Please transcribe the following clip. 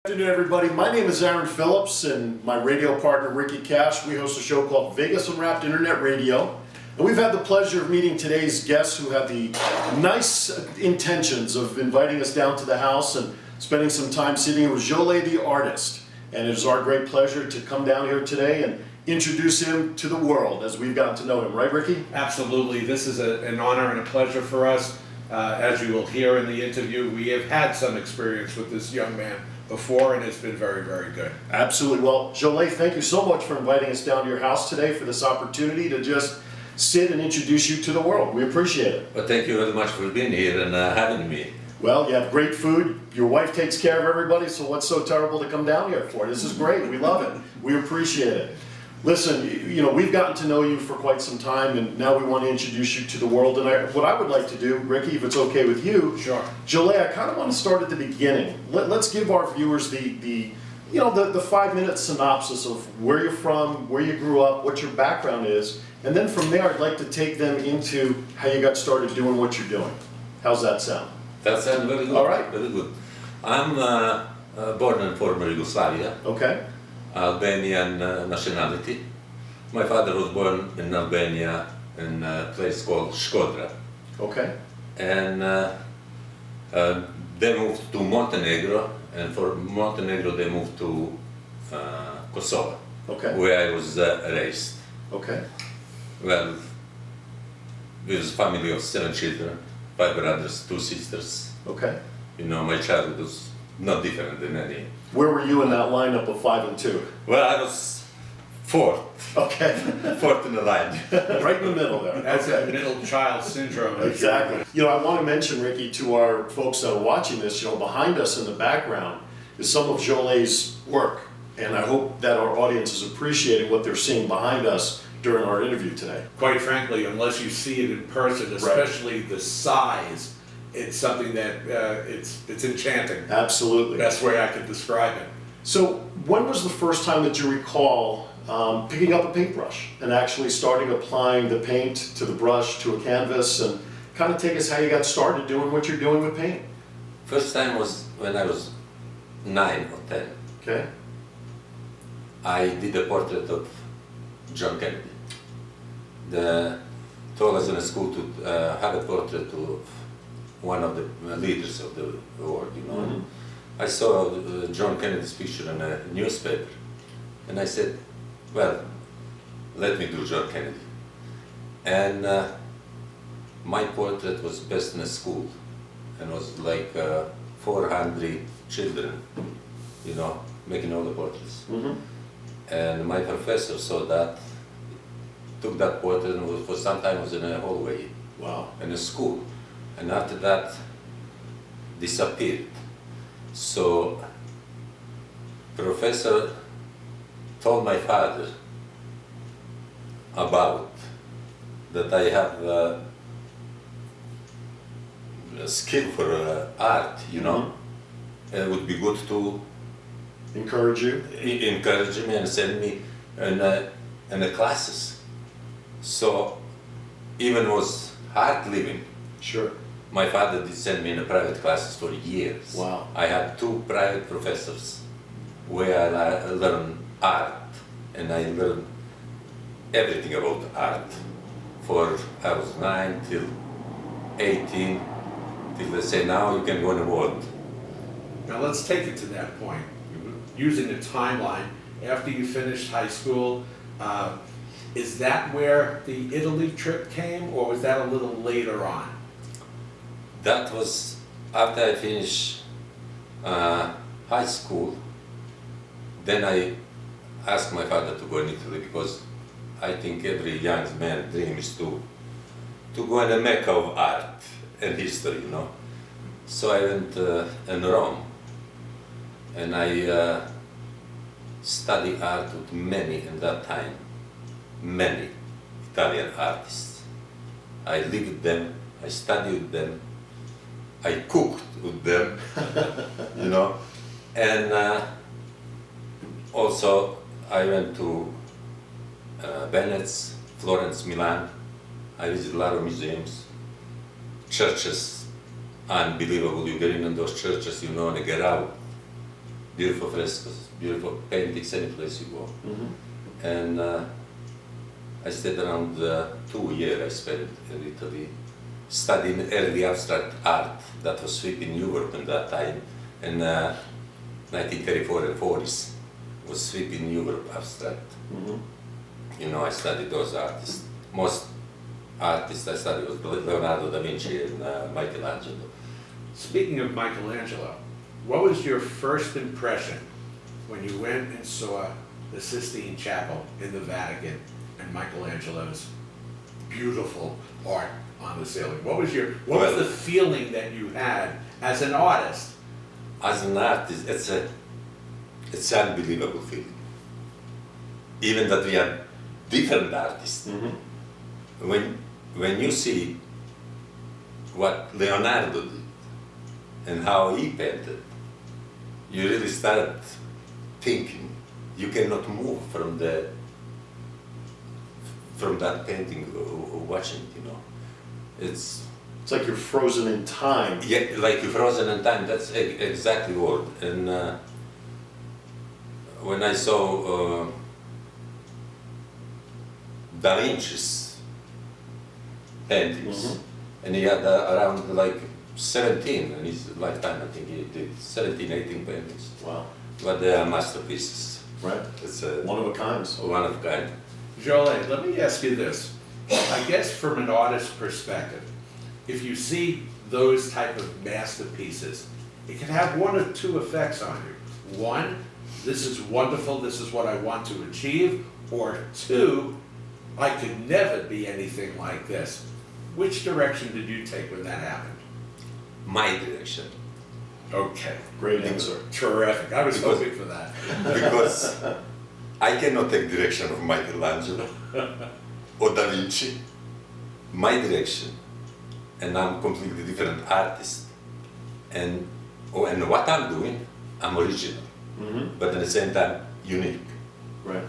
Good afternoon, everybody. My name is Aaron Phillips, and my radio partner Ricky Cash. We host a show called Vegas Unwrapped Internet Radio, and we've had the pleasure of meeting today's guests who have the nice intentions of inviting us down to the house and spending some time sitting with Jole the artist. And it is our great pleasure to come down here today and introduce him to the world as we've gotten to know him. Right, Ricky? Absolutely. This is an honor and a pleasure for us. As you will hear in the interview, we have had some experience with this young man before, and it's been very, very good. Absolutely. Well, Jole, thank you so much for inviting us down to your house today for this opportunity to just sit and introduce you to the world. We appreciate it. Well, thank you very much for being here and having me. Well, you have great food. Your wife takes care of everybody, so what's so terrible to come down here for? This is great. We love it. We appreciate it. Listen, you know, we've gotten to know you for quite some time, and now we want to introduce you to the world. And what I would like to do, Ricky, if it's okay with you, Sure. Jole, I kind of want to start at the beginning. Let's give our viewers the 5-minute synopsis of where you're from, where you grew up, what your background is, and then from there, I'd like to take them into how you got started doing what you're doing. How's that sound? That sounds very good. All right. Very good. I'm born in former Yugoslavia, Okay. Albanian nationality. My father was born in Albania in a place called Shkodra. Okay. And they moved to Montenegro, and for Montenegro they moved to Kosovo, Okay. where I was raised. Okay. Well, with a family of 7 children, 5 brothers, 2 sisters. Okay. You know, my childhood was not different than any. Where were you in that lineup of 5 and 2? Well, I was 4th, Okay. 4th in the line. Right in the middle there. That's Okay. a middle child syndrome. Exactly. You know, I want to mention, Ricky, to our folks that are watching this, behind us in the background is some of Jole's work. And I hope that our audience is appreciating what they're seeing behind us during our interview today. Quite frankly, unless you see it in person, especially the size, it's something that it's enchanting. Absolutely. Best way I could describe it. So, when was the first time that you recall picking up a paintbrush and actually starting applying the paint to the brush to a canvas, and kind of take us how you got started doing what you're doing with paint? First time was when I was 9 or 10. Okay. I did a portrait of John Kennedy. They told us in the school to have a portrait of one of the leaders of the world, you know. Mhm. I saw John Kennedy's picture in a newspaper, and I said, well, let me do John Kennedy. And my portrait was best in the school, and was like 400 children, you know, making all the portraits. Mm-hmm. And my professor saw that, took that portrait, and was, for some time was in a hallway Wow. in a school. And after that, disappeared. So, professor told my father about that I have a skill for art, you know. It would be good to Encourage you? encourage me and send me in the classes. So, even was hard living. Sure. My father did send me in a private classes for years. Wow. I had 2 private professors where I learned art, and I learned everything about art. I was 9 till 18, till they say now you can go in the world. Now let's take it to that point. Using the timeline, after you finished high school, is that where the Italy trip came, or was that a little later on? That was after I finished high school. Then I asked my father to go in Italy, because I think every young man's dream is to go in the Mecca of art and history, you know. So I went in Rome, and I studied art with many, in that time, many Italian artists. I lived with them, I studied with them, I cooked with them, you know, and also I went to Venice, Florence, Milan. I visited a lot of museums, churches, unbelievable. You get in those churches, you know, and they get out. beautiful frescoes, beautiful paintings any place you go. And I stayed around 2 years I spent in Italy studying early abstract art that was sweeping Europe in that time. In 1934 and 40s was sweeping Europe abstract. You know, I studied those artists. Most artists I studied was Leonardo da Vinci and Michelangelo. Speaking of Michelangelo, what was your first impression when you went and saw the Sistine Chapel in the Vatican and Michelangelo's beautiful art on the ceiling? What was the feeling that you had as an artist? As an artist, it's an unbelievable feeling. Even that we are different artists. When you see what Leonardo did and how he painted, you really start thinking. You cannot move from that painting or watching it, you know. It's like you're frozen in time. Yeah, like you're frozen in time. That's exactly the word. And when I saw Da Vinci's paintings, and he had around like 17 in his lifetime. I think he did 17, 18 paintings. Wow. But they are masterpieces. Right. It's One of a kind. one of a kind. Jole, let me ask you this. I guess from an artist's perspective, if you see those type of masterpieces, it can have one or two effects on you. One, this is wonderful, this is what I want to achieve, or two, I could never be anything like this. Which direction did you take when that happened? My direction. Okay. Great answer. Terrific. I was Because- hoping for that. Because I cannot take direction of Michelangelo or Da Vinci. My direction, and I'm completely different artist. And what I'm doing, I'm original, but at the same time unique. Right.